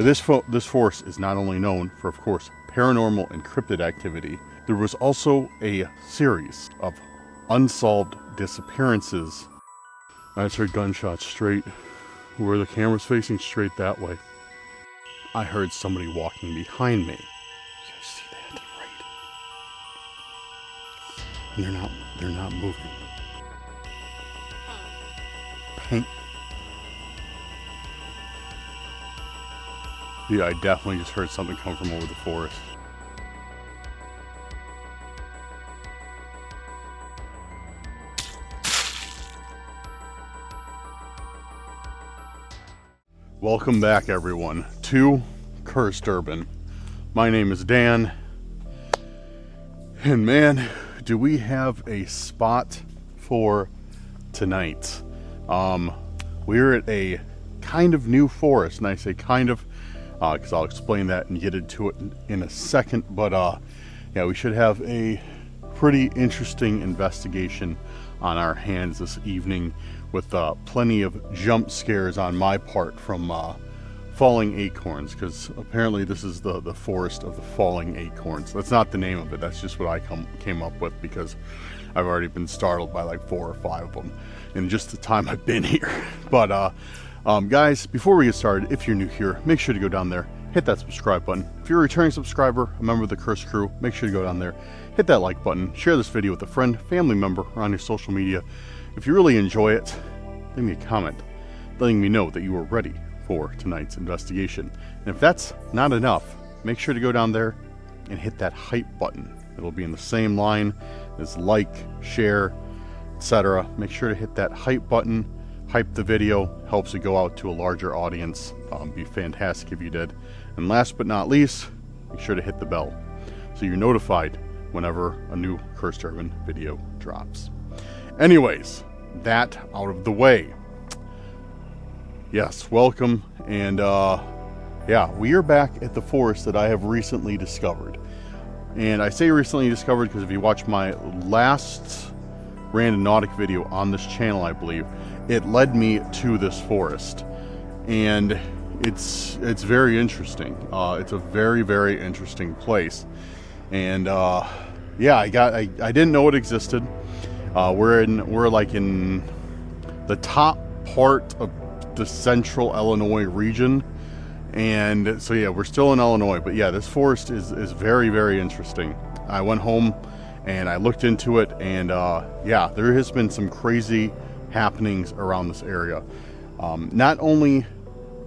this forest is not only known for, of course, paranormal and cryptid activity, there was also a series of unsolved disappearances. I just heard gunshots straight where the camera's facing, straight that way. I heard somebody walking behind me. You guys see that? Right. And they're not moving. Paint. Yeah, I definitely just heard something come from over the forest. Welcome back, everyone, to Cursed Urban. My name is Dan, and man, do we have a spot for tonight. We're at a kind of new forest, and I say kind of because I'll explain that and get into it in a second, but yeah, we should have a pretty interesting investigation on our hands this evening, with plenty of jump scares on my part from falling acorns, because apparently this is the forest of the falling acorns. That's not the name of it, that's just what I came up with, because I've already been startled by like 4 or 5 of them in just the time I've been here. But guys, before we get started, if you're new here, make sure to go down there, hit that subscribe button. If you're a returning subscriber, a member of the Cursed Crew, make sure to go down there, hit that like button, share this video with a friend, family member, or on your social media. If you really enjoy it, leave me a comment letting me know that you are ready for tonight's investigation. And if that's not enough, make sure to go down there and hit that hype button. It'll be in the same line as like, share, etc. Make sure to hit that hype button. Hype the video, helps it go out to a larger audience. Be fantastic if you did. And last but not least, make sure to hit the bell so you're notified whenever a new Cursed Urban video drops. Anyways, that out of the way. Yes, welcome, and yeah, we are back at the forest that I have recently discovered. And I say recently discovered because if you watch my last Randonautica video on this channel, I believe, it led me to this forest, and it's very interesting. It's a very, very interesting place, and yeah, I didn't know it existed. We're like in the top part of the central Illinois region, and so yeah, we're still in Illinois, but yeah, this forest is very, very interesting. I went home and I looked into it, and yeah, there has been some crazy happenings around this area.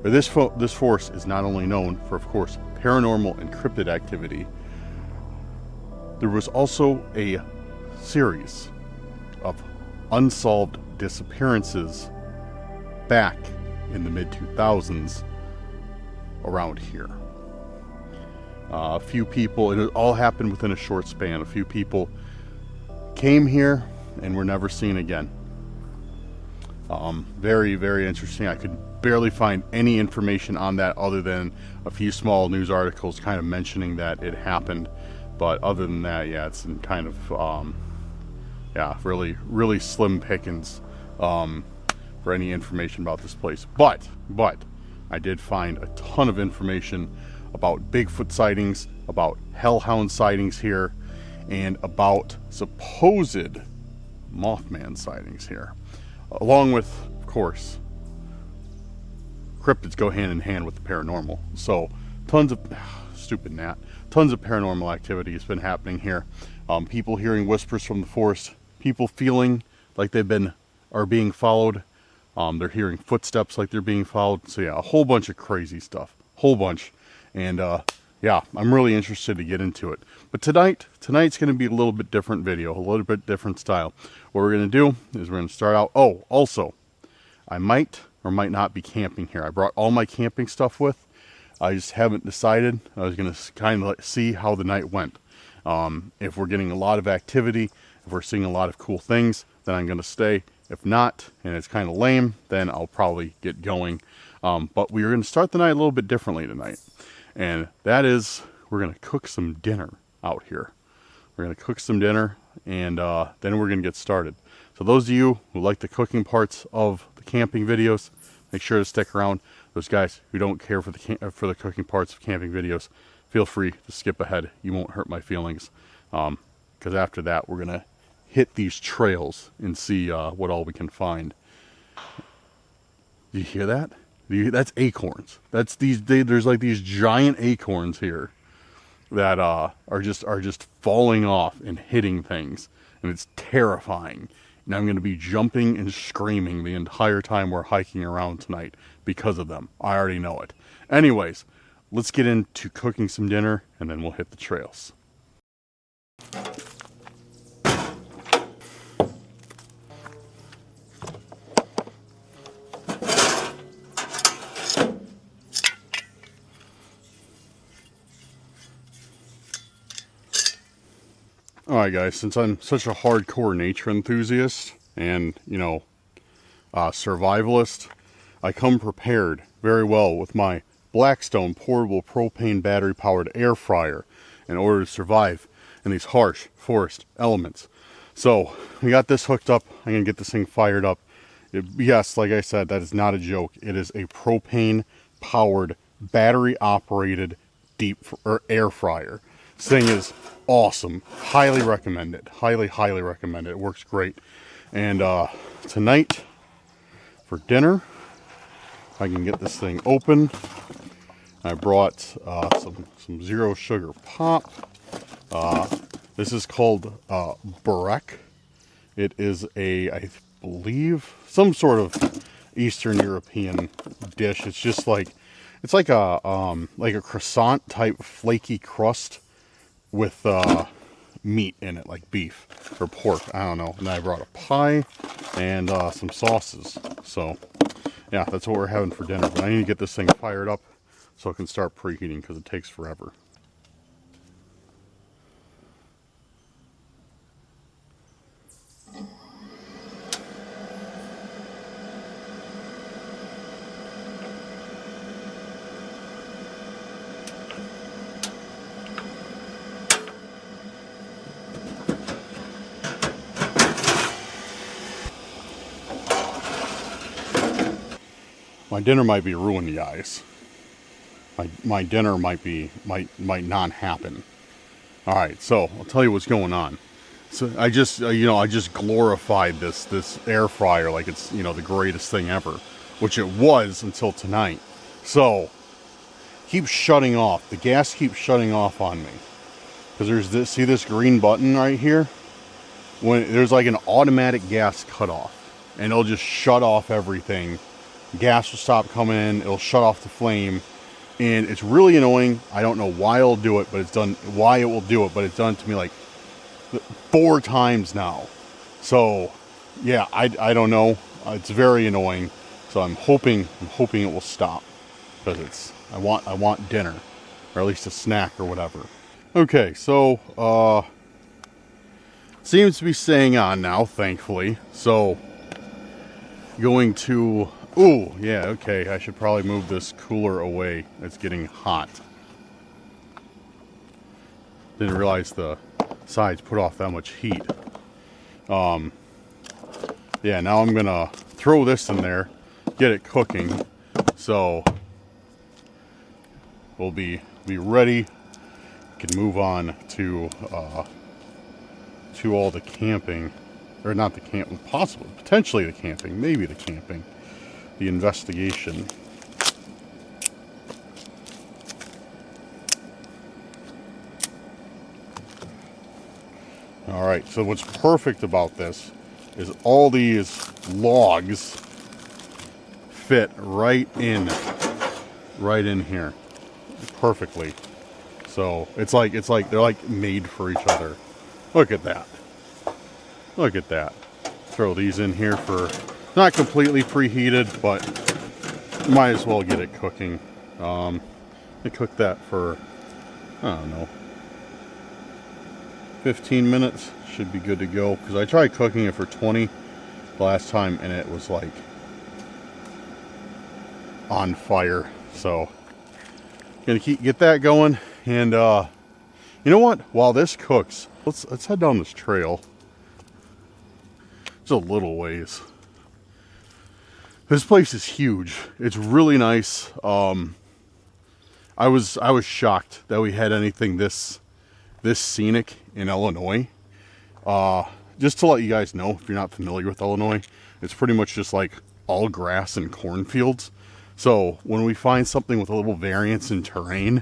This forest is not only known for, of course, paranormal and cryptid activity, there was also a series of unsolved disappearances back in the mid-2000s around here. A few people, and it all happened within a short span. A few people came here and were never seen again. Very, very interesting. I could barely find any information on that other than a few small news articles kind of mentioning that it happened. But other than that, yeah, it's in kind of, yeah, really, really slim pickings for any information about this place. But I did find a ton of information about Bigfoot sightings, about hellhound sightings here, and about supposed Mothman sightings here. Along with, of course, cryptids go hand in hand with the paranormal. So tons of, stupid gnat, tons of paranormal activity has been happening here. People hearing whispers from the forest, people feeling like are being followed. They're hearing footsteps like they're being followed. So yeah, a whole bunch of crazy stuff, whole bunch. And yeah, I'm really interested to get into it. But tonight's going to be a little bit different video, a little bit different style. What we're going to do is we're going to start out. Oh, also, I might or might not be camping here. I brought all my camping stuff with. I just haven't decided. I was going to kind of see how the night went. If we're getting a lot of activity, if we're seeing a lot of cool things, then I'm going to stay. If not, and it's kind of lame, then I'll probably get going. But we're going to start the night a little bit differently tonight. And that is, we're going to cook some dinner out here. We're going to cook some dinner, and then we're going to get started. So those of you who like the cooking parts of the camping videos, make sure to stick around. those guys who don't care for the cooking parts of camping videos, feel free to skip ahead. You won't hurt my feelings. Because after that, we're gonna hit these trails and see what all we can find. Do you hear that? That's acorns. That's there's like these giant acorns here that are just falling off and hitting things, and it's terrifying. And I'm going to be jumping and screaming the entire time we're hiking around tonight because of them. I already know it. Anyways, let's get into cooking some dinner, and then we'll hit the trails. Alright guys, since I'm such a hardcore nature enthusiast and, you know, survivalist, I come prepared very well with my Blackstone portable propane battery powered air fryer in order to survive in these harsh forest elements. So we got this hooked up. I'm going to get this thing fired up. Yes, like I said, that is not a joke. It is a propane powered battery operated air fryer. This thing is awesome. Highly recommend it. Highly recommend it. It works great. And tonight for dinner, I can get this thing open. I brought some zero sugar pop. This is called burek. It is I believe, some sort of Eastern European dish. It's just like, it's like a croissant type flaky crust with meat in it, like beef or pork. I don't know. And I brought a pie and some sauces. So yeah, that's what we're having for dinner. But I need to get this thing fired up so it can start preheating, because it takes forever. My dinner might be ruined, guys. My dinner might not happen. All right, so I'll tell you what's going on. So I just glorified this air fryer like it's, you know, the greatest thing ever, which it was until tonight. So keeps shutting off. The gas keeps shutting off on me because there's this. See this green button right here? When there's like an automatic gas cutoff, and it'll just shut off everything. Gas will stop coming in. It'll shut off the flame, and it's really annoying. I don't know why it'll do it, but it's done. Why it will do it, but it's done to me like 4 times now. So yeah, I don't know. It's very annoying. So I'm hoping it will stop, because I want dinner, or at least a snack or whatever. Okay, so seems to be staying on now, thankfully. So going to. Ooh, yeah, okay, I should probably move this cooler away. It's getting hot. Didn't realize the sides put off that much heat. Yeah, now I'm gonna throw this in there, get it cooking, so we'll be ready. We can move on to all the camping, or not the camp, possibly, potentially the camping, maybe the camping. The investigation. All right, so what's perfect about this is all these logs fit right in here perfectly. So it's like they're like made for each other. Look at that. Look at that. Throw these in here for not completely preheated, but might as well get it cooking. I cooked that for, I don't know, 15 minutes. Should be good to go, because I tried cooking it for 20 last time and it was like on fire. So gonna get that going, and you know what, while this cooks, let's head down this trail. It's a little ways. This place is huge. It's really nice. I was shocked that we had anything this scenic in Illinois. Just to let you guys know, if you're not familiar with Illinois, it's pretty much just like all grass and cornfields. So when we find something with a little variance in terrain,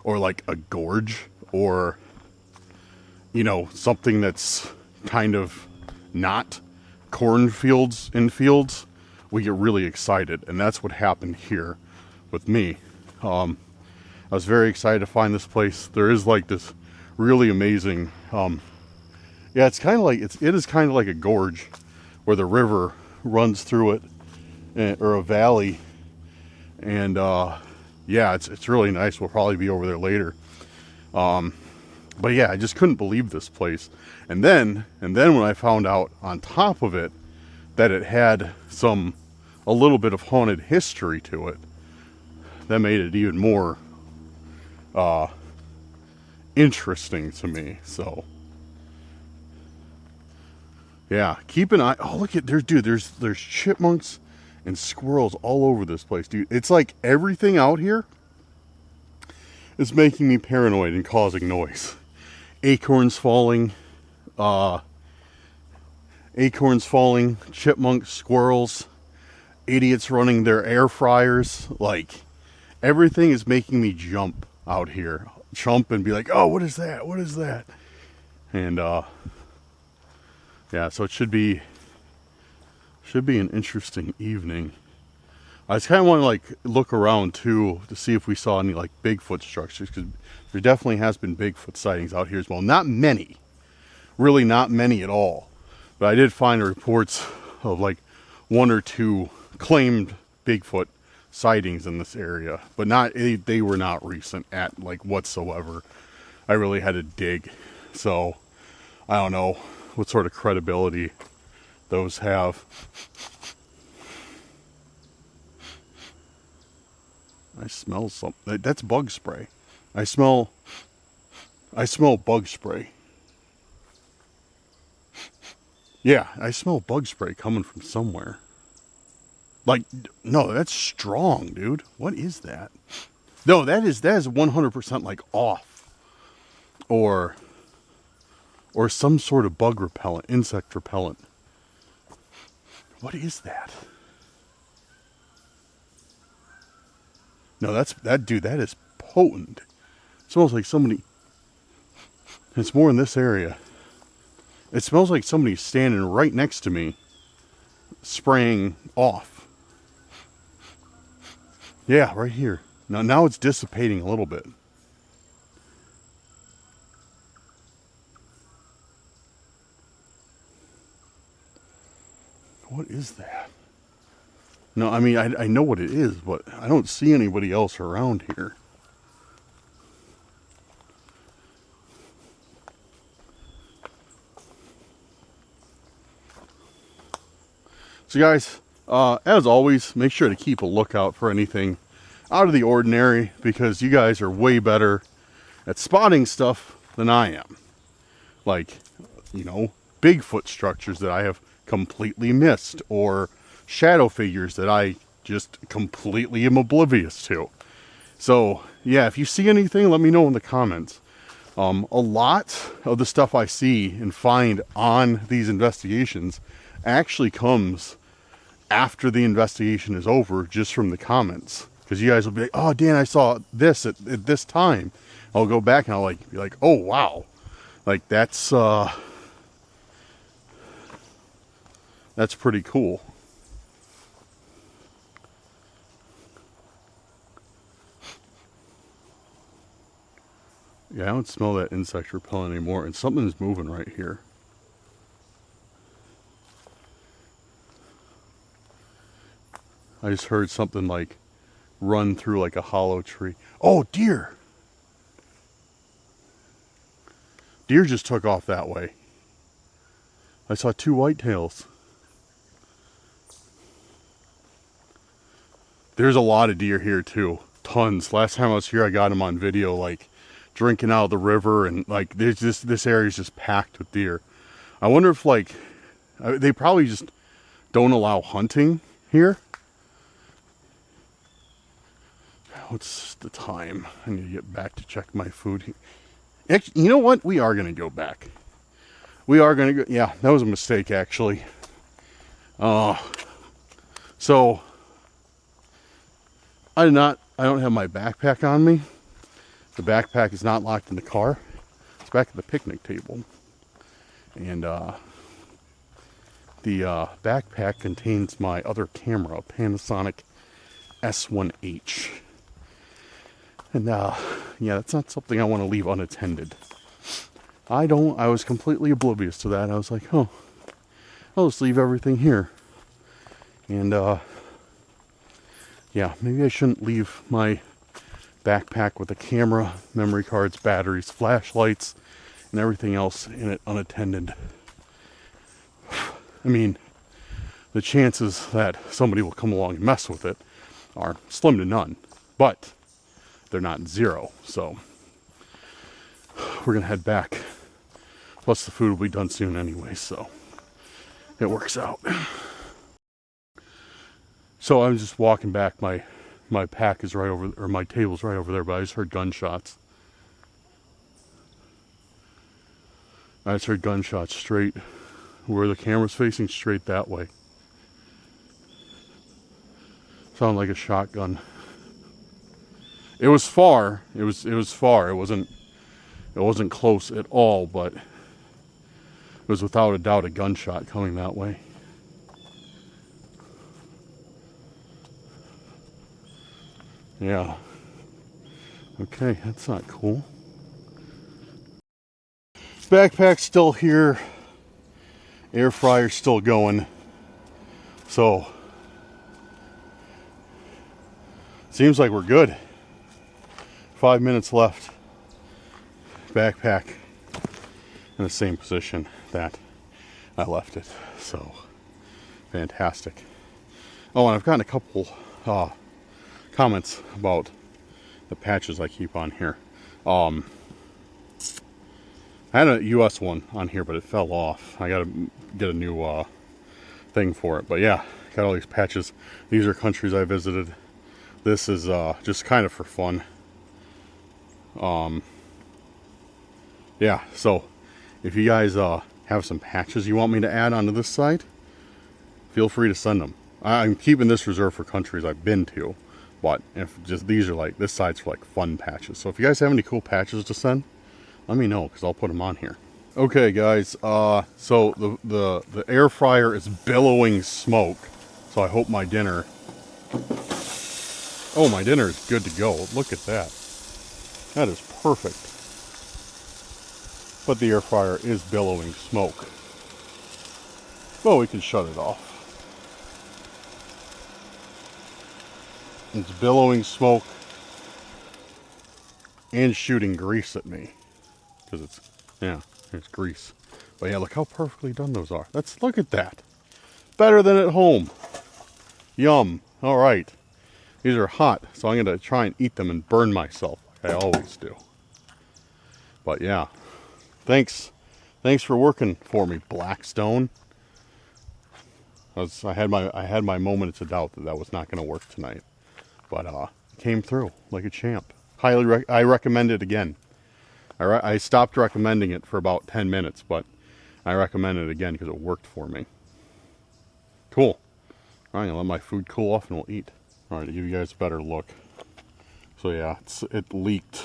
or like a gorge, or, you know, something that's kind of not cornfields and fields, we get really excited. And that's what happened here with me. I was very excited to find this place. There is like this really amazing, yeah, it's kind of like, it is kind of like a gorge where the river runs through it, or a valley. And yeah, it's really nice. We'll probably be over there later. But yeah, I just couldn't believe this place. And then when I found out on top of it that it had a little bit of haunted history to it, that made it even more interesting to me. So yeah, keep an eye. Oh, look at there's chipmunks and squirrels all over this place, dude. It's like everything out here is making me paranoid and causing noise. Acorns falling, chipmunks, squirrels, idiots running their air fryers. Like, everything is making me jump out here. Jump and be like, oh, what is that? What is that? And yeah, so it should be an interesting evening. I just kind of want to like look around too to see if we saw any like Bigfoot structures, because there definitely has been Bigfoot sightings out here as well. Not many, really not many at all. But I did find reports of like 1 or 2 claimed Bigfoot sightings in this area, but they were not recent at like whatsoever. I really had to dig, so I don't know what sort of credibility those have. I smell something. That's bug spray. I smell bug spray. Yeah, I smell bug spray coming from somewhere. Like, no, that's strong, dude. What is that? No, that is 100% like off. Or some sort of bug repellent, insect repellent. What is that? No, dude, that is potent. It smells like somebody. It's more in this area. It smells like somebody's standing right next to me, spraying off. Yeah, right here. Now it's dissipating a little bit. What is that? No, I mean, I know what it is, but I don't see anybody else around here. So guys, as always, make sure to keep a lookout for anything out of the ordinary, because you guys are way better at spotting stuff than I am. Like, you know, Bigfoot structures that I have completely missed, or shadow figures that I just completely am oblivious to. So yeah, if you see anything, let me know in the comments. A lot of the stuff I see and find on these investigations actually comes after the investigation is over, just from the comments, because you guys will be like, oh Dan, I saw this at this time. I'll go back and I'll be like, oh wow, like that's pretty cool. Yeah, I don't smell that insect repellent anymore, and something's moving right here. I just heard something like run through like a hollow tree. Oh, deer! Deer just took off that way. I saw 2 whitetails. There's a lot of deer here too. Tons. Last time I was here, I got them on video, like drinking out of the river, and like there's this area is just packed with deer. I wonder if like they probably just don't allow hunting here, what's the time? I need to get back to check my food. Actually, you know what? We are going to go back. We are going to go. Yeah, that was a mistake, actually. So I don't have my backpack on me. The backpack is not locked in the car. It's back at the picnic table. And the backpack contains my other camera, a Panasonic S1H. And yeah, that's not something I want to leave unattended. I was completely oblivious to that. I was like, oh, I'll just leave everything here. And yeah, maybe I shouldn't leave my backpack with a camera, memory cards, batteries, flashlights, and everything else in it unattended. I mean, the chances that somebody will come along and mess with it are slim to none, but they're not zero. So we're gonna head back. Plus the food will be done soon anyway, so it works out. So I'm just walking back. My pack is right over, or my table's right over there, but I just heard gunshots. I just heard gunshots straight where the camera's facing, straight that way. Sounded like a shotgun. It was far. It was far. It wasn't close at all, but it was without a doubt a gunshot coming that way. Yeah. Okay, that's not cool. Backpack's still here. Air fryer's still going. So seems like we're good. 5 minutes left. Backpack in the same position that I left it. So fantastic. Oh, and I've gotten a couple comments about the patches I keep on here. I had a US one on here, but it fell off. I gotta get a new thing for it. But yeah, got all these patches. These are countries I visited. This is just kind of for fun. Yeah, so if you guys have some patches you want me to add onto this site, feel free to send them. I'm keeping this reserved for countries I've been to. But if just these are like, this side's for like fun patches. So if you guys have any cool patches to send, let me know, because I'll put them on here. Okay guys, so the air fryer is billowing smoke. So I hope my dinner, oh, my dinner is good to go. Look at that. That is perfect. But the air fryer is billowing smoke. Well, we can shut it off. It's billowing smoke and shooting grease at me. Because it's, yeah, it's grease. But yeah, look how perfectly done those are. Look at that. Better than at home. Yum. All right. These are hot, so I'm going to try and eat them and burn myself like I always do. But yeah, thanks for working for me, Blackstone. I had my moments of doubt that was not going to work tonight. But came through like a champ. I recommend it again. I stopped recommending it for about 10 minutes, but I recommend it again because it worked for me. Cool. All right, I'm gonna let my food cool off and we'll eat. All right, to give you guys a better look. So yeah, it leaked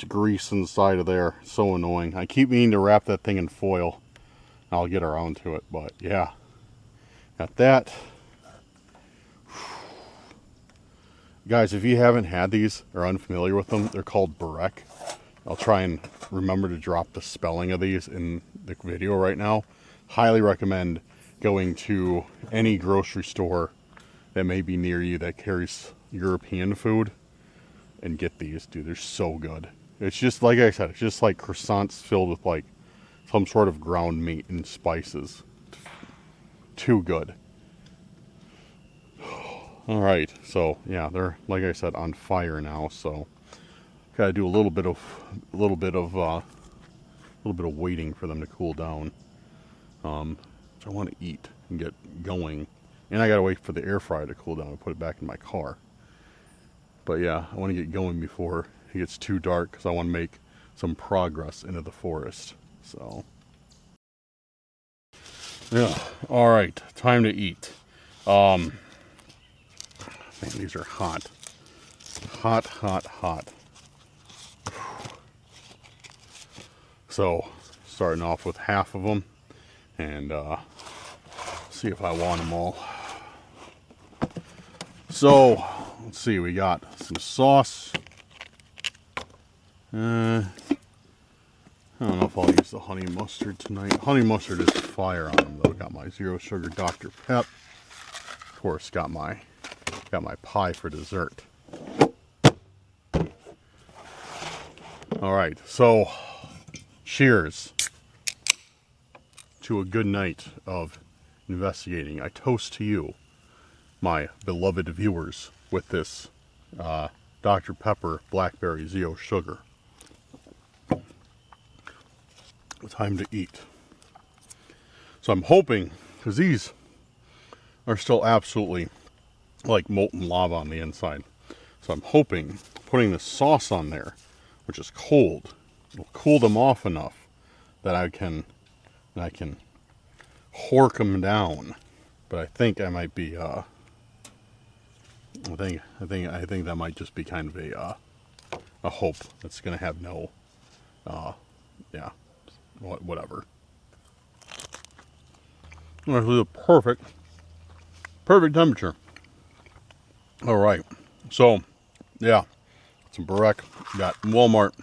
grease inside of there. So annoying. I keep meaning to wrap that thing in foil. I'll get around to it, but yeah, got that. Guys, if you haven't had these or unfamiliar with them, they're called Burek. I'll try and remember to drop the spelling of these in the video right now. Highly recommend going to any grocery store that may be near you that carries European food and get these. Dude, they're so good. It's just, like I said, it's just like croissants filled with like some sort of ground meat and spices. Too good. All right, so yeah, they're, like I said, on fire now. So gotta do a little bit of waiting for them to cool down. So I want to eat and get going, and I gotta wait for the air fryer to cool down and put it back in my car. But yeah, I want to get going before it gets too dark because I want to make some progress into the forest. So yeah, all right, time to eat. Man, these are hot. Hot, hot, hot. So, starting off with half of them, and see if I want them all. So, let's see, we got some sauce. I don't know if I'll use the honey mustard tonight. Honey mustard is fire on them, though. Got my zero sugar Dr. Pep. Of course, got my pie for dessert. All right, so cheers to a good night of investigating. I toast to you, my beloved viewers, with this Dr. Pepper Blackberry Zero Sugar. Time to eat. So I'm hoping, because these are still absolutely like molten lava on the inside, so I'm hoping putting the sauce on there, which is cold, will cool them off enough that I can hork them down. But I think I might be I think that might just be kind of a hope that's gonna have no yeah, whatever. This is a perfect temperature. All right, so yeah, some Barek. Got Walmart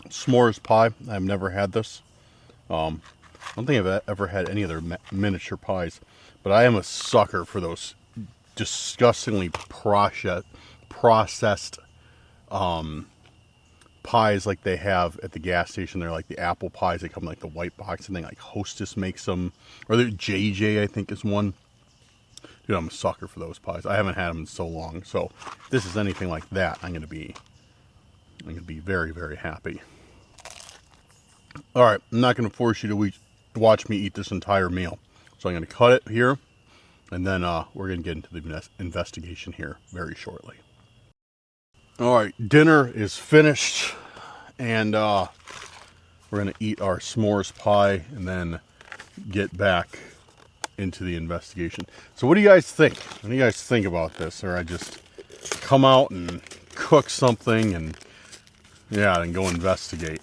s'mores pie. I've never had this. I don't think I've ever had any other miniature pies, but I am a sucker for those disgustingly processed pies like they have at the gas station. They're like the apple pies. They come in like the white box, and then like Hostess makes them, or JJ I think is one. Dude, I'm a sucker for those pies. I haven't had them in so long, so if this is anything like that, I'm gonna be very, very happy. All right, I'm not gonna force you to watch me eat this entire meal, so I'm gonna cut it here, and then we're gonna get into the investigation here very shortly. All right, dinner is finished, and we're gonna eat our s'mores pie and then get back into the investigation. So what do you guys think? What do you guys think about this? Or I just come out and cook something and yeah, and go investigate?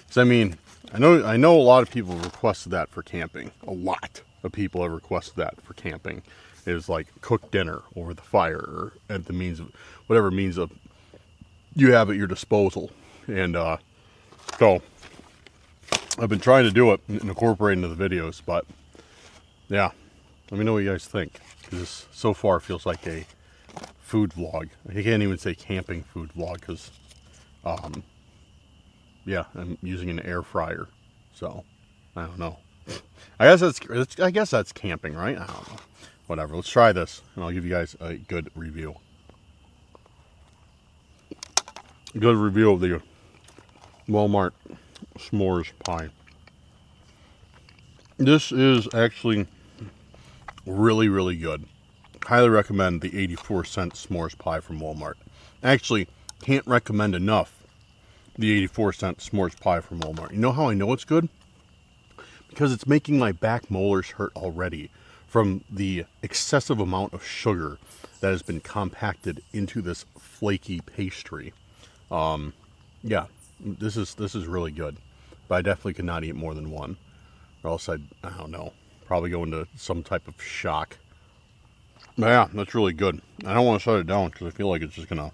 So I mean, I know a lot of people requested that for camping. A lot of people have requested that for camping. Is like cook dinner over the fire or at the means of whatever means of you have at your disposal. And so I've been trying to do it and incorporate into the videos, but yeah, let me know what you guys think. This so far feels like a food vlog. I can't even say camping food vlog because yeah, I'm using an air fryer, so I don't know. I guess that's camping, right? I don't know. Whatever. Let's try this, and I'll give you guys a good review. Good review of the Walmart s'mores pie. This is actually really, really good. Highly recommend the 84-cent s'mores pie from Walmart. Actually, can't recommend enough the 84-cent s'mores pie from Walmart. You know how I know it's good? Because it's making my back molars hurt already from the excessive amount of sugar that has been compacted into this flaky pastry. Yeah, this is really good, but I definitely could not eat more than one, or else I don't know, probably go into some type of shock. But yeah, that's really good. I don't want to shut it down because I feel like it's just gonna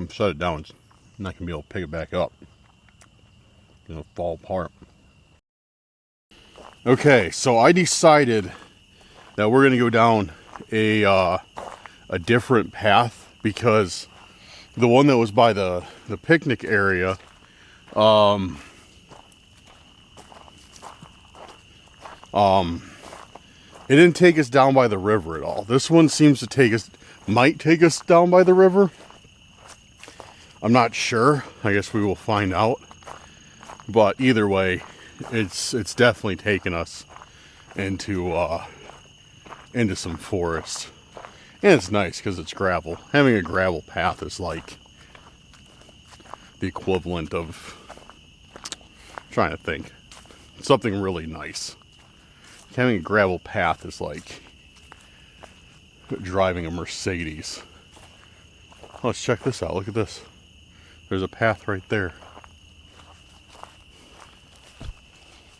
shut it down. It's not gonna be able to pick it back up. It's gonna fall apart. Okay, so I decided that we're gonna go down a different path because the one that was by the picnic area, it didn't take us down by the river at all. This one seems to might take us down by the river. I'm not sure. I guess we will find out. But either way, it's definitely taken us into some forest. And it's nice because it's gravel. Having a gravel path is like the equivalent of, I'm trying to think, something really nice. Having a gravel path is like driving a Mercedes. Let's check this out. Look at this. There's a path right there.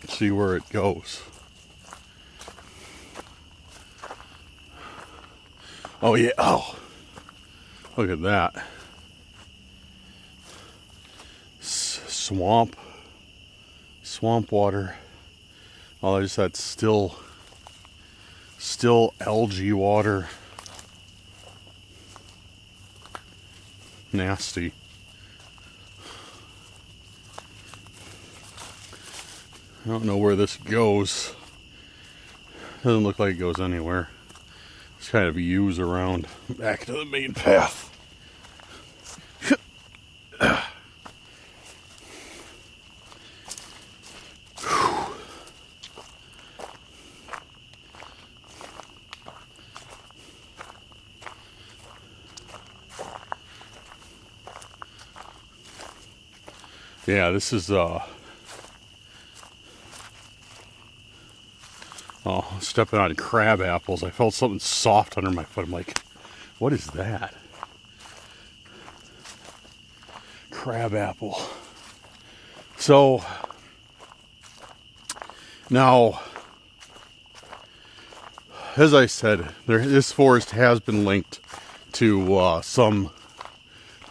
Let's see where it goes. Oh yeah, oh. Look at that. Swamp water. Oh, there's that still algae water. Nasty. I don't know where this goes. Doesn't look like it goes anywhere. Just kind of U's around back to the main path. Yeah, this is stepping on crab apples. I felt something soft under my foot. I'm like, what is that? Crab apple. So now, as I said, this forest has been linked to some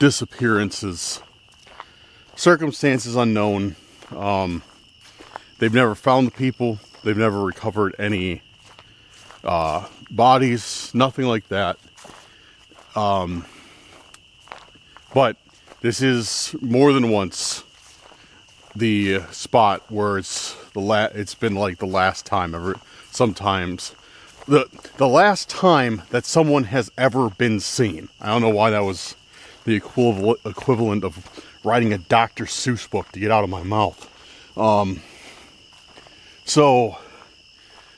disappearances. Circumstances unknown. They've never found the people. They've never recovered any bodies, nothing like that. But this is more than once the spot where it's been like the last time ever. Sometimes the last time that someone has ever been seen. I don't know why that was the equivalent of writing a Dr. Seuss book to get out of my mouth. So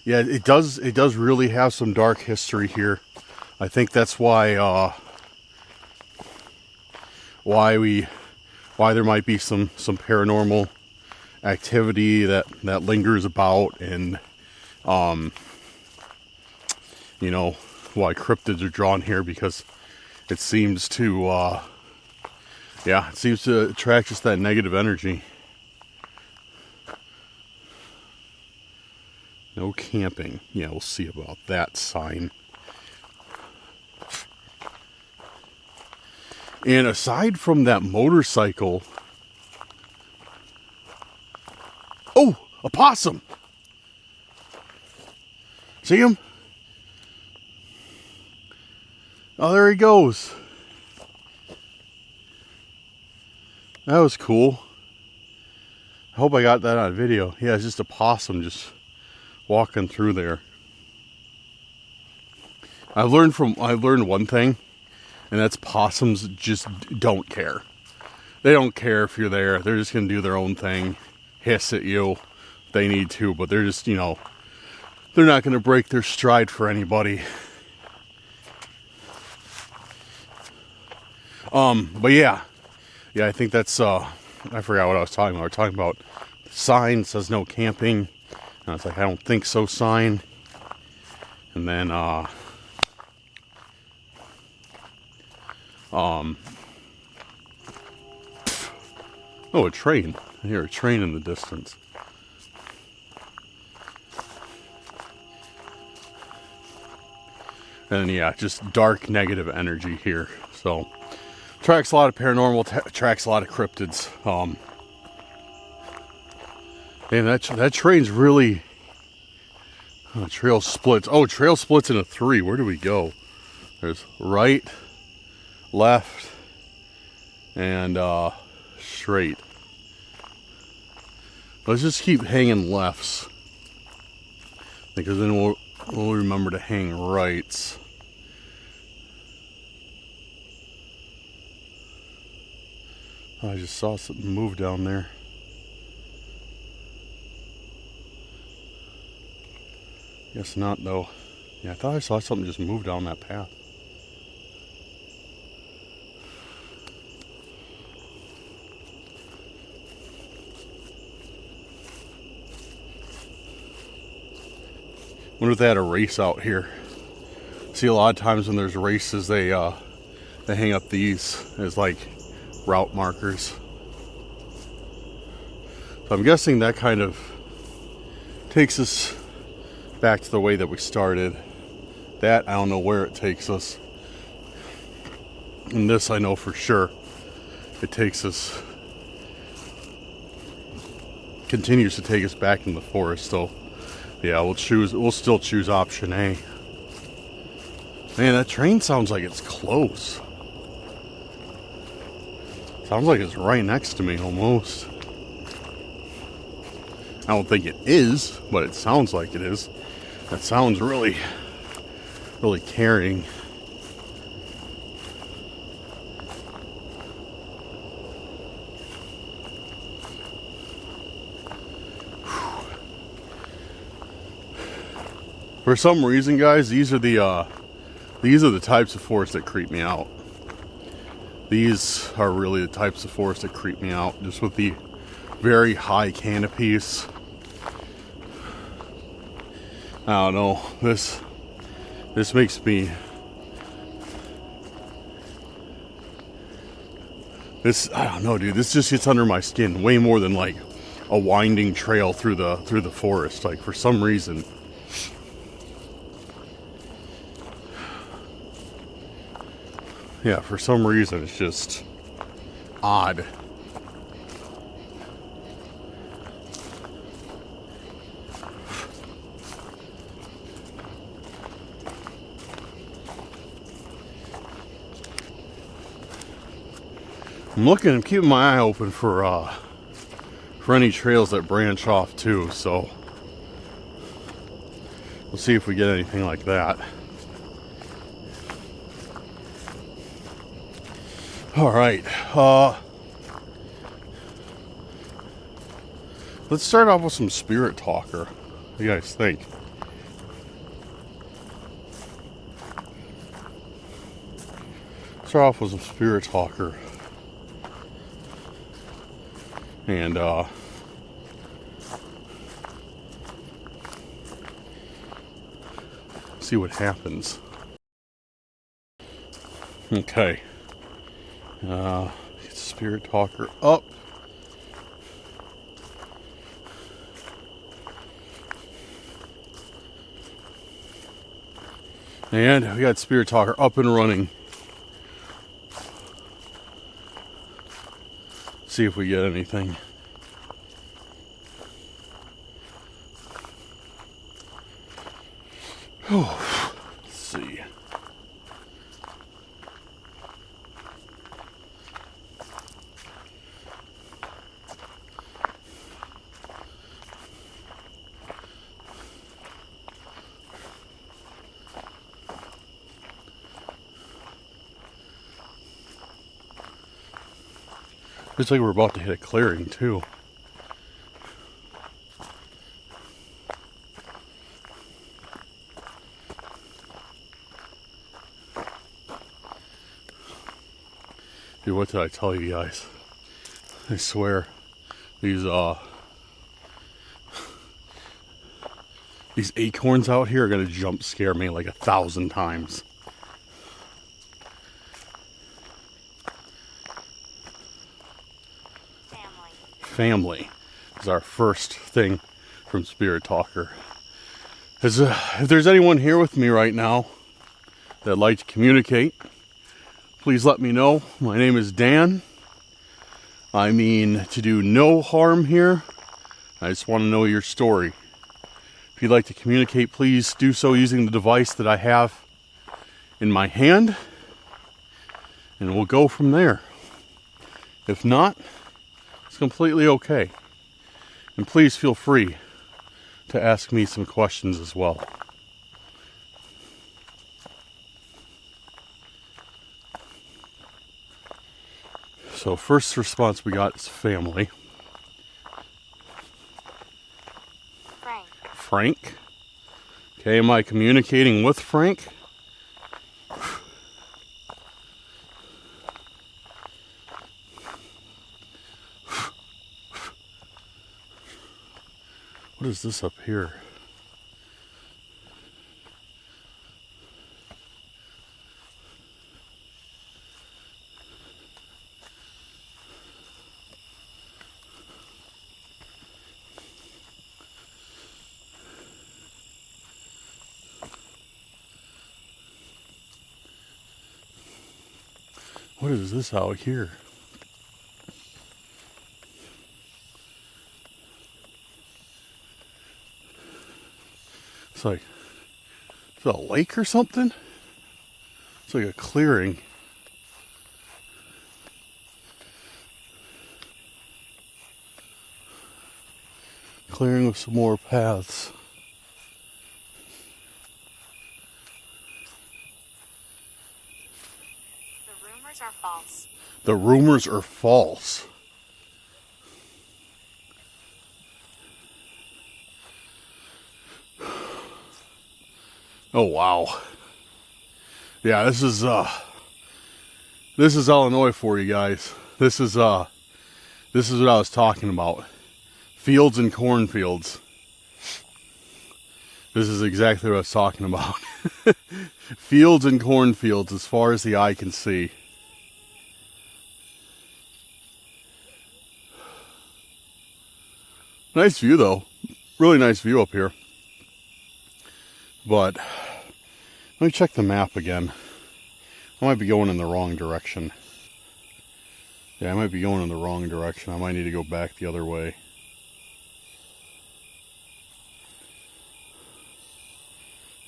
yeah, it does really have some dark history here. I think that's why there might be some paranormal activity that lingers about, and you know, why cryptids are drawn here, because it seems to attract just that negative energy. No camping. Yeah, we'll see about that sign. And aside from that motorcycle... Oh! A possum! See him? Oh, there he goes. That was cool. I hope I got that on video. Yeah, it's just a possum just walking through there. I've learned one thing, and that's possums just don't care. They don't care if you're there. They're just gonna do their own thing, hiss at you if they need to, but they're just, you know, they're not gonna break their stride for anybody. But yeah, I think that's I forgot what I was talking about. We're talking about the sign says no camping. And I was like, I don't think so sign. And then oh, a train. I hear a train in the distance. And then, yeah, just dark negative energy here. So tracks a lot of paranormal, tracks a lot of cryptids. Man, that train's really... Oh, trail splits. Oh, trail splits into 3. Where do we go? There's right, left, and straight. Let's just keep hanging lefts, because then we'll remember to hang rights. Oh, I just saw something move down there. Guess not, though. Yeah, I thought I saw something just move down that path. Wonder if they had a race out here. See, a lot of times when there's races, they hang up these as like route markers. So I'm guessing that kind of takes us back to the way that we started. That, I don't know where it takes us. And this I know for sure. It takes us, continues to take us back in the forest. So yeah, we'll still choose option A. Man, that train sounds like it's close. Sounds like it's right next to me almost. I don't think it is, but it sounds like it is. That sounds really, really carrying. For some reason, guys, these are the types of forests that creep me out. These are really the types of forests that creep me out, just with the very high canopies. I don't know. This makes me. I don't know, dude. This just gets under my skin way more than like a winding trail through the forest. Like, for some reason. Yeah, for some reason it's just odd. I'm keeping my eye open for any trails that branch off too, so we'll see if we get anything like that. All right, let's start off with some spirit talker. What do you guys think? Start off with some spirit talker. And see what happens. Okay. Get the spirit talker up. And we got spirit talker up and running. See if we get anything. Oh, let's see. Looks like we're about to hit a clearing too. Dude, what did I tell you guys? I swear, these acorns out here are gonna jump scare me like 1,000 times. Family is our first thing from Spirit Talker. If there's anyone here with me right now that'd like to communicate, please let me know. My name is Dan. I mean to do no harm here. I just want to know your story. If you'd like to communicate, please do so using the device that I have in my hand, and we'll go from there. If not, it's completely okay. And please feel free to ask me some questions as well. So first response we got is family. Frank. Okay, am I communicating with Frank? What is this up here? What is this out here? It's like, is it a lake or something? It's like a clearing. Clearing with some more paths. The rumors are false. The rumors are false. Oh wow. Yeah, this is Illinois for you guys. This is what I was talking about. Fields and cornfields. This is exactly what I was talking about. Fields and cornfields as far as the eye can see. Nice view though. Really nice view up here. But let me check the map again. I might be going in the wrong direction. Yeah, I might be going in the wrong direction. I might need to go back the other way.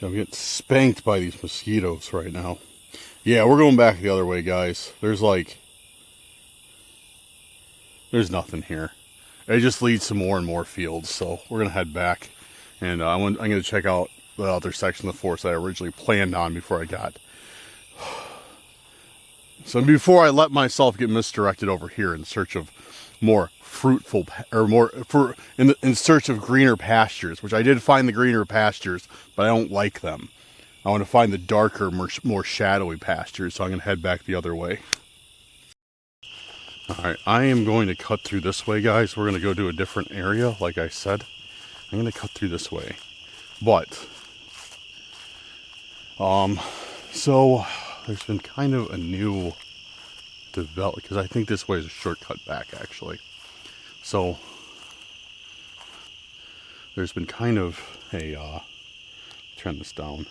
I'm getting spanked by these mosquitoes right now. Yeah, we're going back the other way, guys. There's nothing here. It just leads to more and more fields, so we're going to head back. And I'm going to check out the other section of the forest that I originally planned on before I got. So before I let myself get misdirected over here in search of more fruitful, or in search of greener pastures, which I did find the greener pastures, but I don't like them. I want to find the darker, more shadowy pastures, so I'm going to head back the other way. Alright, I am going to cut through this way, guys. We're going to go to a different area, like I said. I'm going to cut through this way. But, so, there's been kind of a new development, because I think this way is a shortcut back, actually. So, there's been kind of a, turn this down.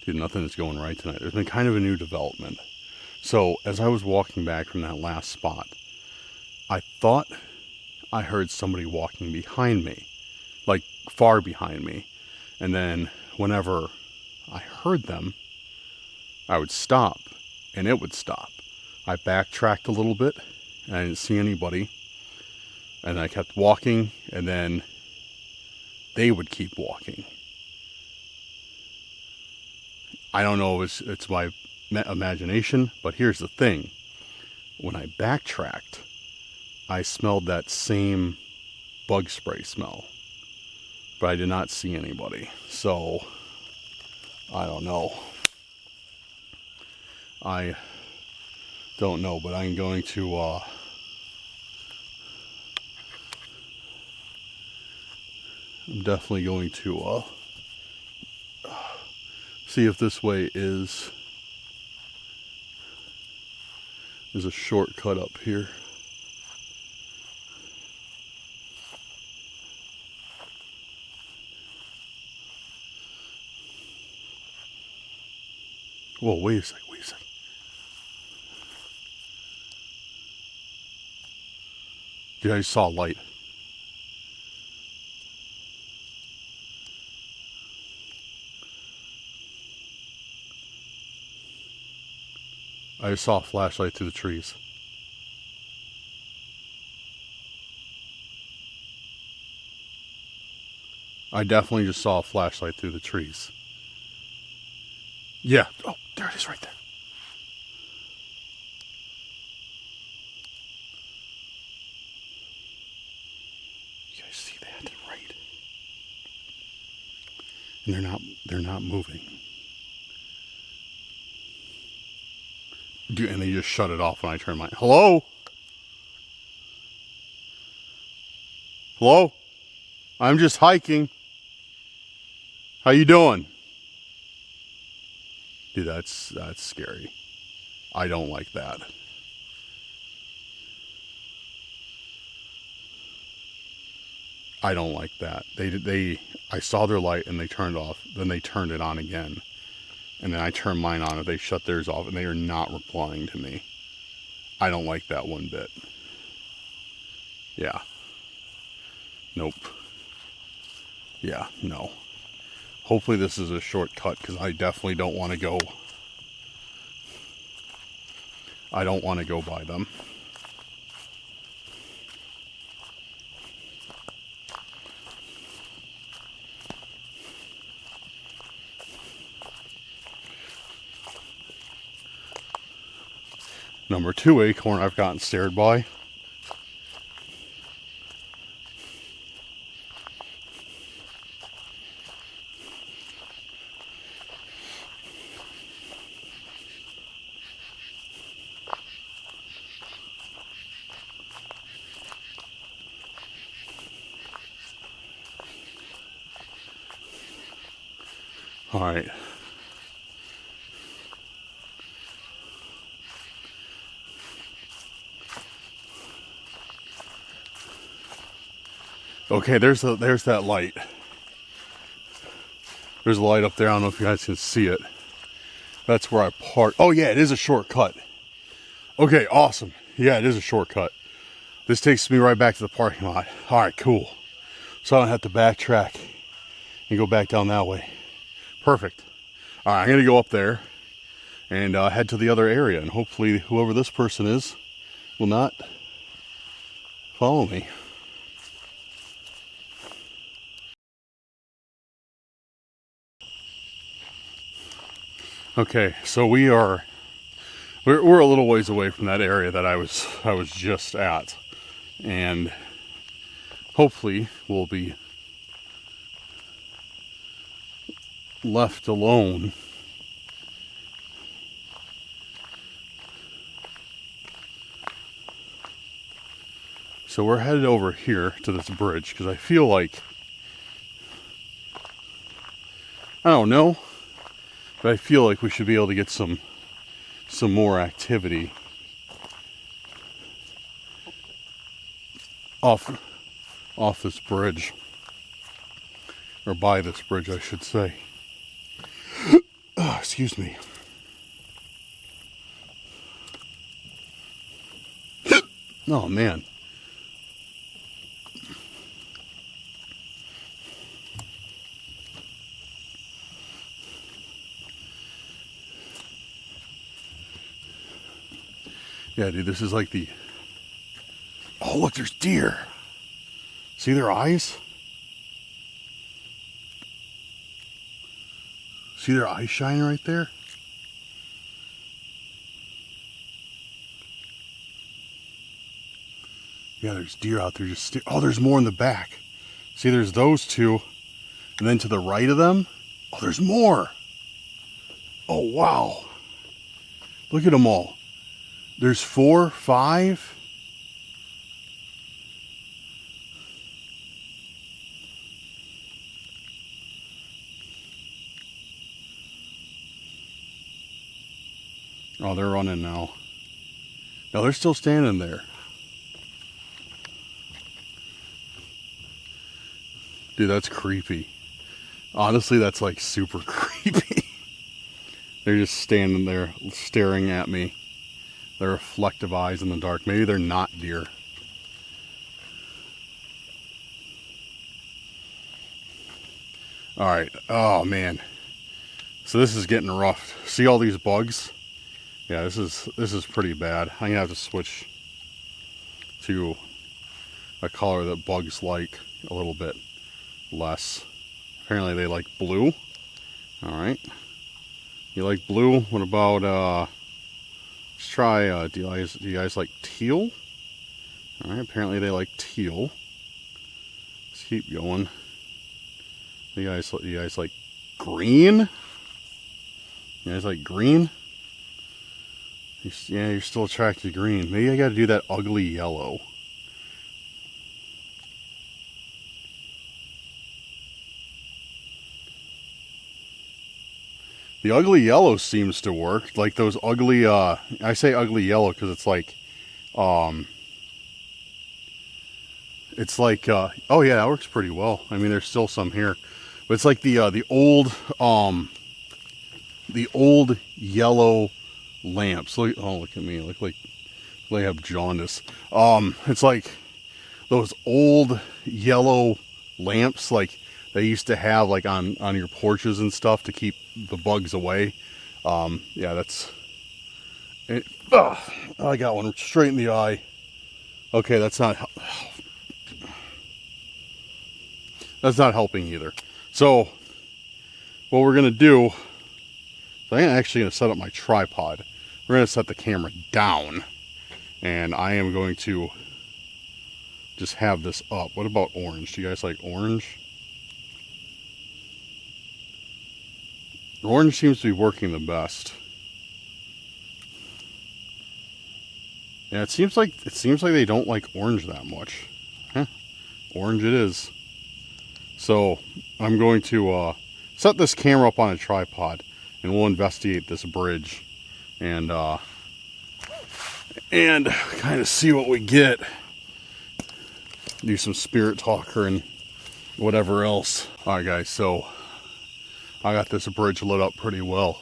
Dude, nothing is going right tonight. There's been kind of a new development. So, as I was walking back from that last spot, I thought I heard somebody walking behind me. Like, far behind me. And then, whenever I heard them, I would stop, and it would stop. I backtracked a little bit, and I didn't see anybody. And I kept walking, and then they would keep walking. I don't know if it's my imagination, but here's the thing. When I backtracked, I smelled that same bug spray smell. But I did not see anybody. So, I don't know. I don't know, but I'm going to I'm definitely going to see if this way is a shortcut up here. Whoa, wait a second. Dude, I just saw a light. I just saw a flashlight through the trees. I definitely just saw a flashlight through the trees. Yeah. Oh, there it is right there. You guys see that? Right. And they're not moving. And they just shut it off when I turn my... Hello? Hello? I'm just hiking. How you doing? Dude, that's scary. I don't like that. I don't like that. I saw their light and they turned off. Then they turned it on again. and then I turn mine on, and they shut theirs off, and they are not replying to me. I don't like that one bit. Yeah. Nope. Yeah, no. Hopefully this is a shortcut, because I definitely don't want to go. I don't want to go by them. Number 2 acorn I've gotten stared by. All right. Okay, there's that light. There's a light up there. I don't know if you guys can see it. That's where I park. Oh yeah, it is a shortcut. Okay, awesome. Yeah, it is a shortcut. This takes me right back to the parking lot. All right, cool. So I don't have to backtrack and go back down that way. Perfect. All right, I'm gonna go up there and head to the other area, and hopefully whoever this person is will not follow me. Okay, so we're a little ways away from that area that I was just at, and hopefully we'll be left alone. So we're headed over here to this bridge because I feel like, I don't know, but I feel like we should be able to get some more activity off this bridge, or by this bridge, I should say. Oh, excuse me. Oh man. Yeah, dude, this is like the... Oh, look, there's deer. See their eyes? See their eyes shining right there? Yeah, there's deer out there just... Oh, there's more in the back. See, there's those two. And then to the right of them, oh, there's more. Oh, wow. Look at them all. There's 4, 5. Oh, they're running now. No, they're still standing there. Dude, that's creepy. Honestly, that's like super creepy. They're just standing there staring at me. Their reflective eyes in the dark. Maybe they're not deer. All right. Oh man. So this is getting rough. See all these bugs? Yeah, this is pretty bad. I'm gonna have to switch to a color that bugs like a little bit less. Apparently they like blue. All right. You like blue? What about let's try, do you guys like teal? Alright, apparently they like teal. Let's keep going. You guys like green? You guys like green? Yeah, you're still attracted to green. Maybe I gotta do that ugly yellow. The ugly yellow seems to work. Like those ugly, I say ugly yellow because it's like, oh yeah, that works pretty well. I mean, there's still some here. But it's like the old, the old yellow lamps. Look, oh, look at me. Look like they have jaundice. It's like those old yellow lamps, like they used to have like on your porches and stuff to keep the bugs away. Yeah, that's it. I got one straight in the eye. Okay, that's not helping either. So what we're gonna do, I'm actually gonna set up my tripod. We're gonna set the camera down, and I am going to just have this up. What about orange? Do you guys like orange? Orange seems to be working the best. Yeah, it seems like they don't like orange that much. Huh. Orange it is. So I'm going to set this camera up on a tripod, and we'll investigate this bridge and kind of see what we get. Do some spirit talker and whatever else. All right, guys. So I got this bridge lit up pretty well,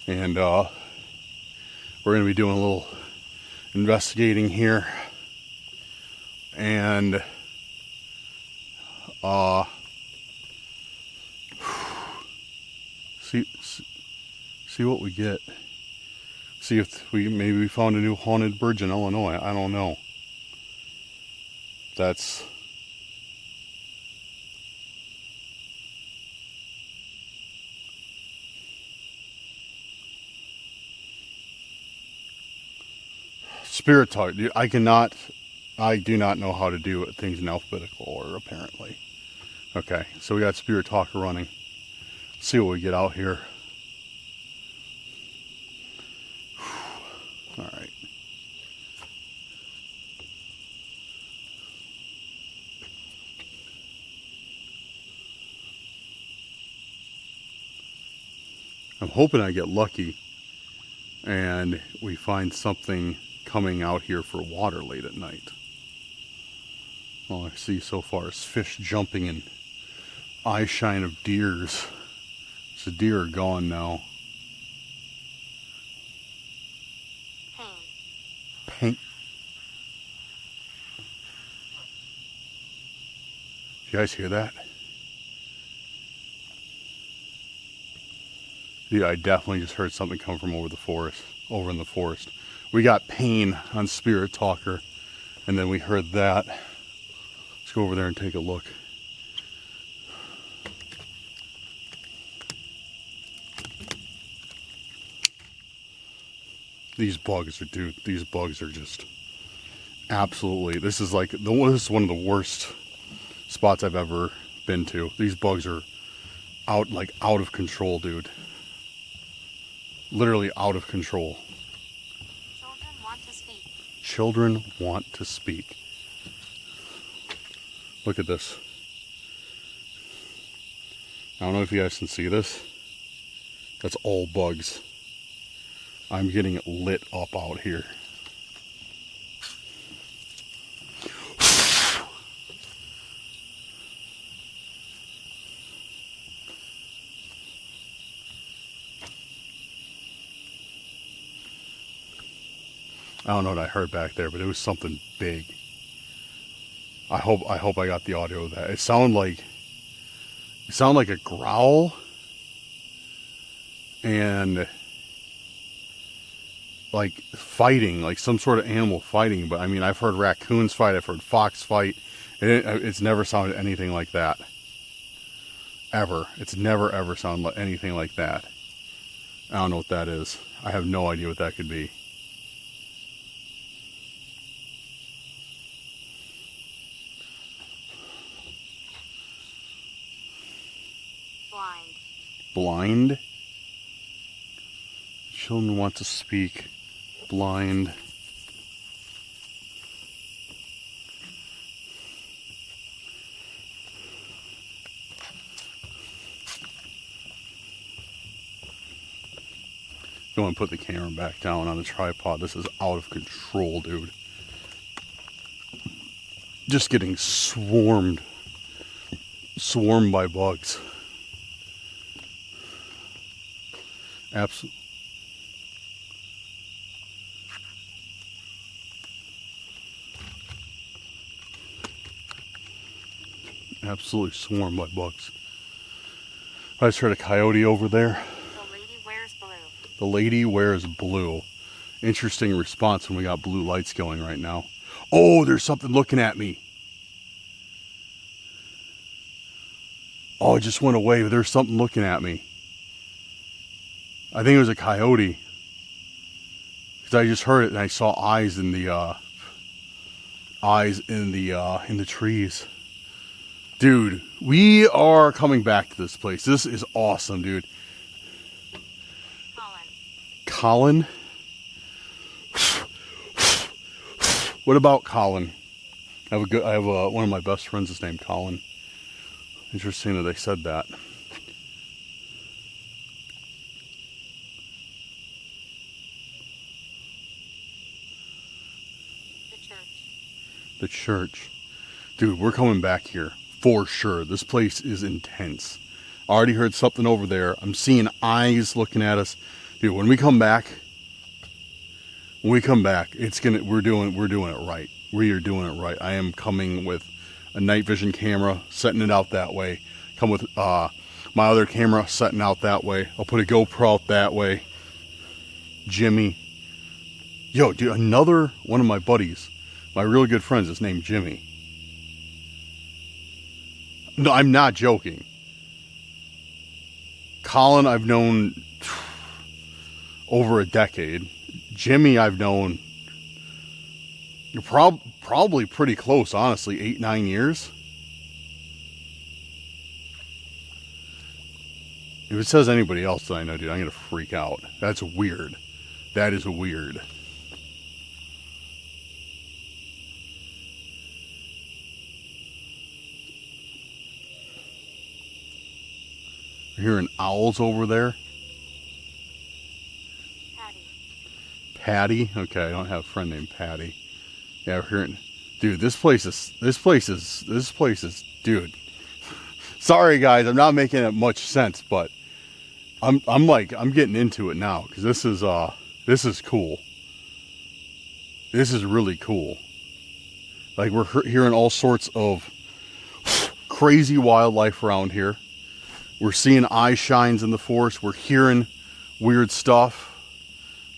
and we're gonna be doing a little investigating here, and see what we get. See if maybe we found a new haunted bridge in Illinois. I don't know. That's spirit talk. I do not know how to do things in alphabetical order, apparently. Okay, so we got spirit talker running. Let's see what we get out here. All right. I'm hoping I get lucky and we find something coming out here for water late at night. All I see so far is fish jumping and eye shine of deers. So the deer are gone now. Paint. You guys hear that? Dude, I definitely just heard something come from over in the forest. We got pain on Spirit Talker, and then we heard that. Let's go over there and take a look. These bugs are just absolutely, this is one of the worst spots I've ever been to. These bugs are out of control, dude. Literally out of control. Children want to speak. Children want to speak. Look at this. I don't know if you guys can see this. That's all bugs. I'm getting it lit up out here. I don't know what I heard back there, but it was something big. I hope I got the audio of that. It sounded like a growl and like fighting, like some sort of animal fighting. But I mean, I've heard raccoons fight, I've heard fox fight, and it's never sounded anything like that. Ever. It's never ever sounded like anything like that. I don't know what that is. I have no idea what that could be. Blind. Children want to speak. Blind. Go and put the camera back down on the tripod. This is out of control, dude. Just getting swarmed by bugs. Absolutely. Absolutely swarmed by bugs. I just heard a coyote over there. The lady wears blue. The lady wears blue. Interesting response when we got blue lights going right now. Oh, there's something looking at me. Oh, it just went away. There's something looking at me. I think it was a coyote. Because I just heard it and I saw eyes in the trees. Dude, we are coming back to this place. This is awesome, dude. Colin. Colin? What about Colin? I have one of my best friends is named Colin. Interesting that they said that. The church. The church. Dude, we're coming back here for sure. This place is intense. I already heard something over there. I'm seeing eyes looking at us. Dude, when we come back, we're doing it right. We are doing it right. I am coming with a night vision camera, setting it out that way. Come with my other camera, setting out that way. I'll put a GoPro out that way. Jimmy. Yo, dude, another one of my buddies, my really good friends, is named Jimmy. No, I'm not joking. Colin, I've known over a decade. Jimmy, I've known probably pretty close, honestly, 8-9 years. If it says anybody else that I know, dude, I'm gonna freak out. That's weird. That is weird. We're hearing owls over there. Patty? Okay, I don't have a friend named Patty. Yeah, we're hearing, dude, this place is, dude. Sorry guys, I'm not making it much sense, but I'm getting into it now because this is cool. This is really cool. Like we're hearing all sorts of crazy wildlife around here. We're seeing eye shines in the forest. We're hearing weird stuff.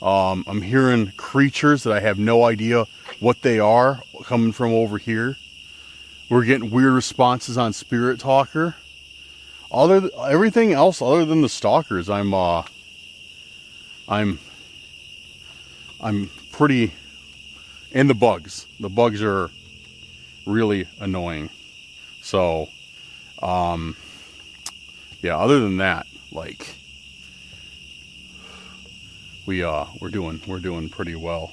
I'm hearing creatures that I have no idea what they are coming from over here. We're getting weird responses on Spirit Talker. Everything else other than the stalkers, I'm pretty, and the bugs. The bugs are really annoying. So, yeah, other than that, like, we're doing pretty well.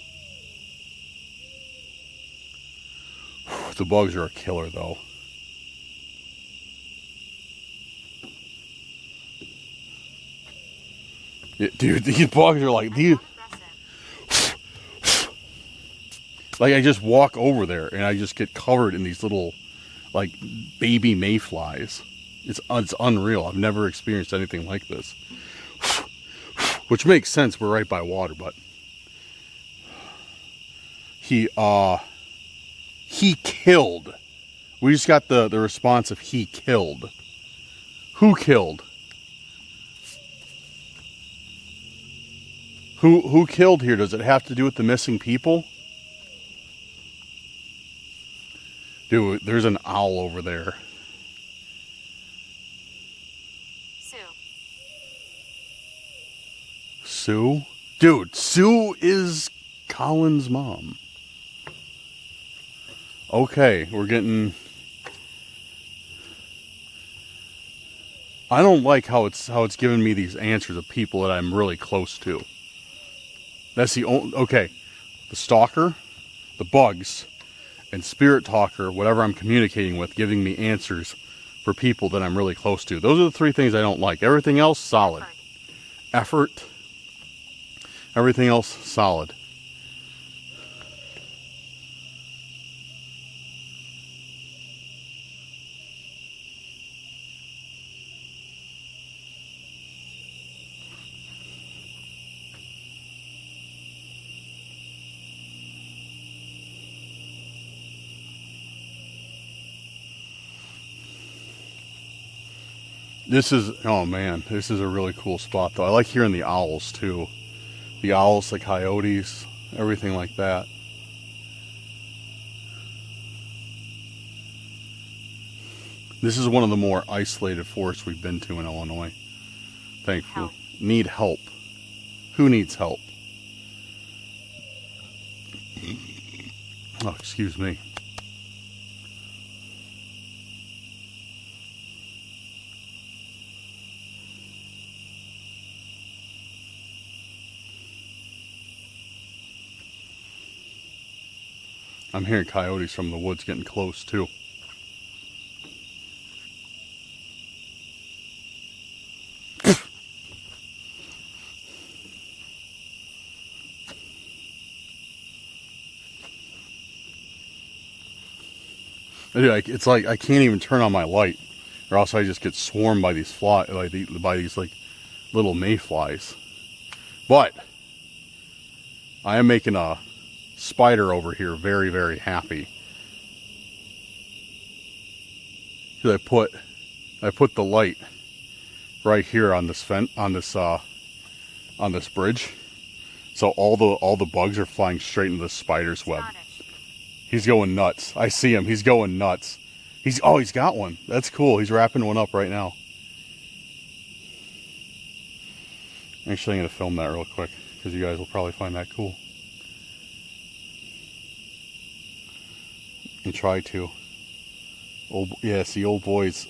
The bugs are a killer though. Yeah, dude, these bugs are like these. Like I just walk over there and I just get covered in these little, like, baby mayflies. It's unreal. I've never experienced anything like this. Which makes sense. We're right by water, but he killed. We just got the response of he killed. Who killed? Who killed here? Does it have to do with the missing people? Dude, there's an owl over there. Sue? Dude, Sue is Colin's mom. Okay, we're getting... I don't like how it's giving me these answers of people that I'm really close to. That's the only... Okay, the stalker, the bugs, and Spirit Talker, whatever I'm communicating with, giving me answers for people that I'm really close to. Those are the three things I don't like. Everything else, solid. Effort. Everything else, solid. This is, oh man, this is a really cool spot though. I like hearing the owls too. The owls, the coyotes, everything like that. This is one of the more isolated forests we've been to in Illinois. Thankfully. Help. Need help. Who needs help? Oh, excuse me. I'm hearing coyotes from the woods getting close too. Dude, it's like I can't even turn on my light, or else I just get swarmed by these by these like little mayflies. But I am making a spider over here very, very happy. I put the light right here on this on this bridge, so all the bugs are flying straight into the spider's web. He's going nuts. I see him. He's going nuts. He's got one. That's cool. He's wrapping one up right now. Actually, I'm gonna film that real quick because you guys will probably find that cool. And try to. Yeah, see, old boy's,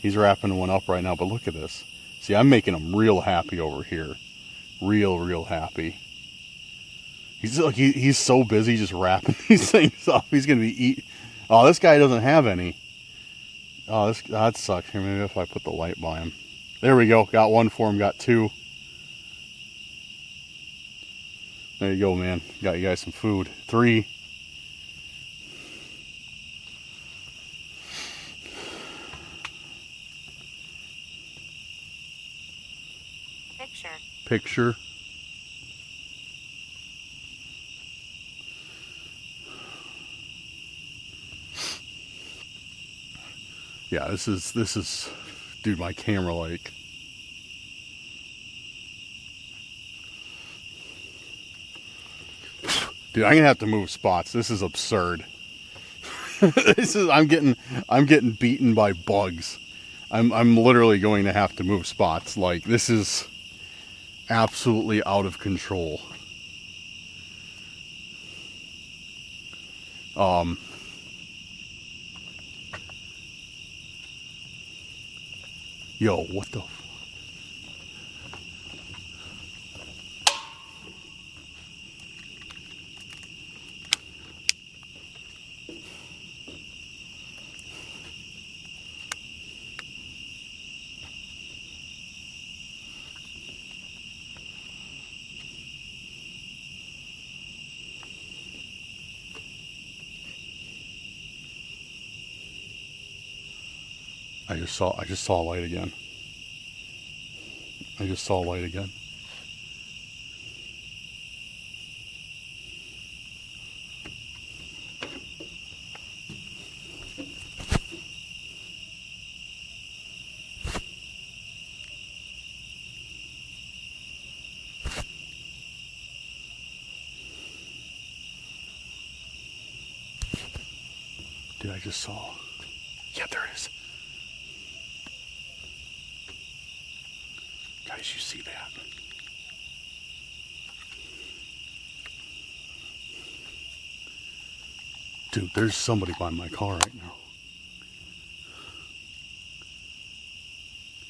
he's wrapping one up right now, but look at this. See, I'm making him real happy over here. Real happy. He's so busy just wrapping these things up. He's going to be eat. Oh, this guy doesn't have any. Oh, that sucks. Here, maybe if I put the light by him. There we go. Got one for him, got two. There you go, man. Got you guys some food. 3. Picture. Yeah, this is, dude, my camera like. Dude, I'm gonna have to move spots. This is absurd. I'm getting beaten by bugs. I'm literally going to have to move spots. Like, this is absolutely out of control. Yo, what the? I just saw a light again. I just saw a light again. Dude, I just saw. Yeah, there it is. Guys, you see that? Dude, there's somebody by my car right now.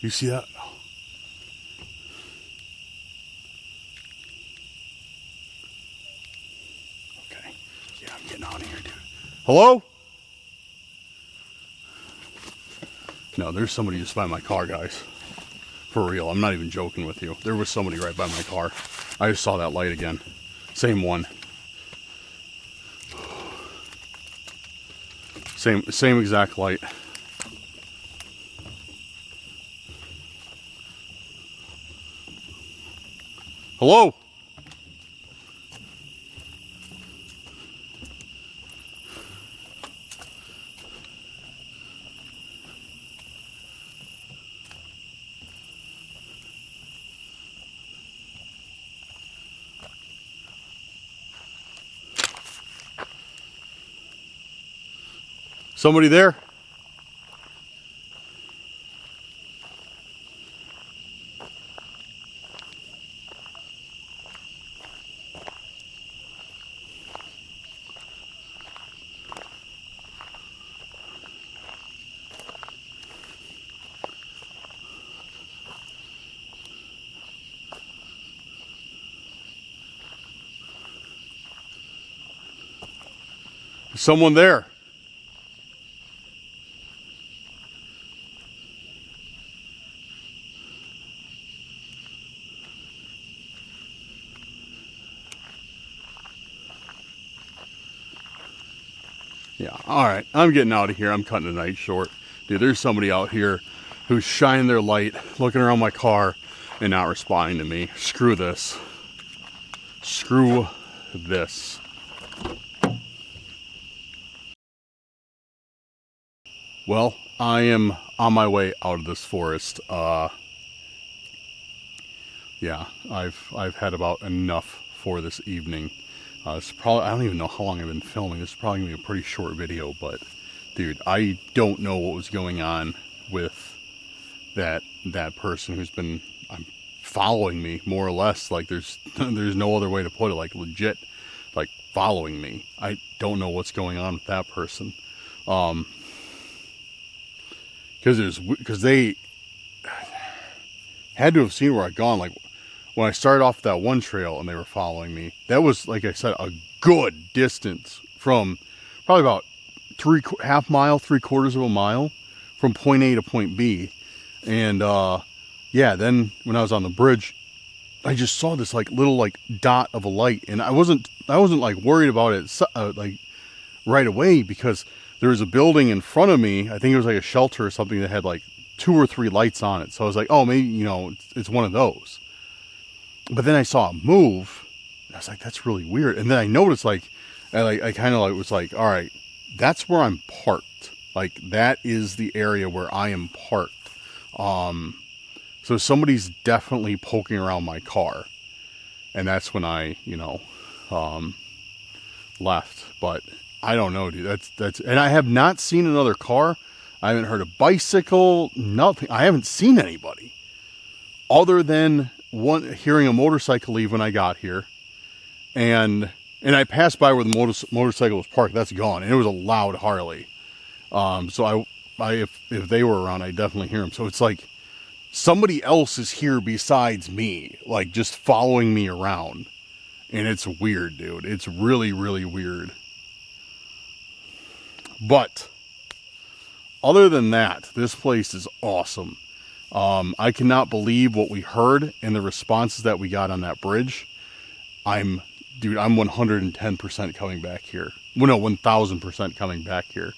You see that? Okay. Yeah, I'm getting out of here, dude. Hello? No, there's somebody just by my car, guys. For real, I'm not even joking with you. There was somebody right by my car. I just saw that light again. Same one. Same exact light. Hello? Somebody there? There's someone there. Yeah, alright, I'm getting out of here. I'm cutting the night short. Dude, there's somebody out here who's shining their light, looking around my car, and not responding to me. Screw this. Screw this. Well, I am on my way out of this forest. Yeah, I've had about enough for this evening. It's probably, I don't even know how long I've been filming. This is probably gonna be a pretty short video, but dude, I don't know what was going on with that person who's been following me, more or less. Like there's no other way to put it. Like legit, like following me. I don't know what's going on with that person. Because they had to have seen where I'd gone. Like when I started off that one trail and they were following me, that was, like I said, a good distance from probably about half mile, 3/4 of a mile from point A to point B. And yeah, then when I was on the bridge, I just saw this like little like dot of a light, and I wasn't like worried about it like right away, because there was a building in front of me. I think it was like a shelter or something that had like 2 or 3 lights on it. So I was like, oh, maybe, you know, it's one of those. But then I saw it move. And I was like, that's really weird. And then I noticed, like, I kind of like was like, all right, that's where I'm parked. Like that is the area where I am parked. So somebody's definitely poking around my car. And that's when I, you know, left. But I don't know, dude. That's, and I have not seen another car. I haven't heard a bicycle, nothing. I haven't seen anybody other than hearing a motorcycle leave when I got here. And I passed by where the motorcycle was parked. That's gone. And it was a loud Harley. So if they were around, I definitely hear them. So it's like somebody else is here besides me, like just following me around. And it's weird, dude. It's really, really weird. But other than that, this place is awesome. I cannot believe what we heard and the responses that we got on that bridge. I'm 110% coming back here. Well, no, 1000% coming back here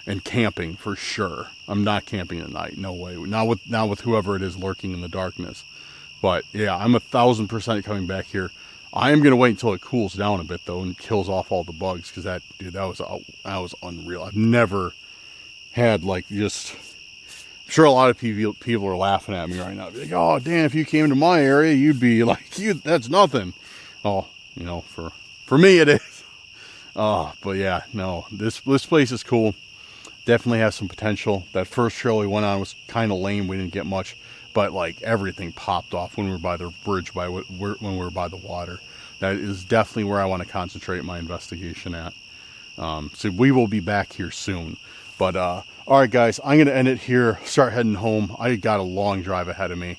and camping for sure. I'm not camping at night. No way. Not with whoever it is lurking in the darkness. But yeah, I'm 1000% coming back here. I am going to wait until it cools down a bit though and kills off all the bugs, because that was unreal. I've never had like just, I'm sure a lot of people are laughing at me right now. Be like, oh, Dan, if you came to my area, you'd be like, that's nothing. Oh, you know, for me it is. But yeah, no, this place is cool. Definitely has some potential. That first trail we went on was kind of lame. We didn't get much, but like everything popped off when we were by the bridge, when we were by the water. That is definitely where I want to concentrate my investigation at. So we will be back here soon. But all right, guys, I'm going to end it here. Start heading home. I got a long drive ahead of me.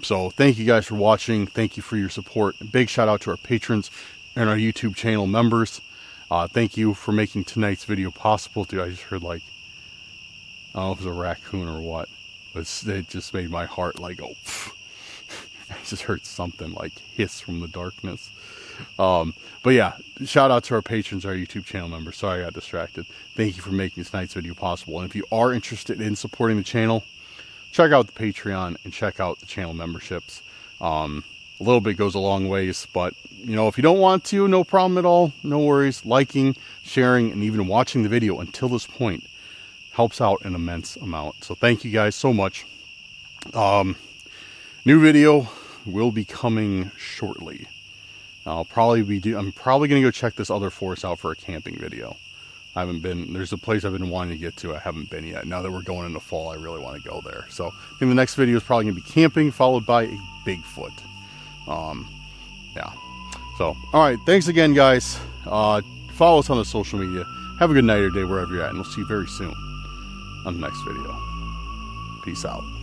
So thank you guys for watching. Thank you for your support. Big shout out to our patrons and our YouTube channel members. Thank you for making tonight's video possible. Dude, I just heard like, I don't know if it was a raccoon or what, but it just made my heart like go. I just heard something like hiss from the darkness. But yeah, shout out to our patrons, our YouTube channel members. Sorry I got distracted. Thank you for making tonight's video possible. And if you are interested in supporting the channel, check out the Patreon and check out the channel memberships. A little bit goes a long ways, but you know, if you don't want to, no problem at all. No worries. Liking, sharing, and even watching the video until this point helps out an immense amount. So thank you guys so much. New video will be coming shortly. I'm probably going to go check this other forest out for a camping video. I haven't been. There's a place I've been wanting to get to. I haven't been yet. Now that we're going into fall, I really want to go there. So I think the next video is probably going to be camping, followed by a Bigfoot. Yeah. So, all right. Thanks again, guys. Follow us on the social media. Have a good night or day wherever you're at, and we'll see you very soon on the next video. Peace out.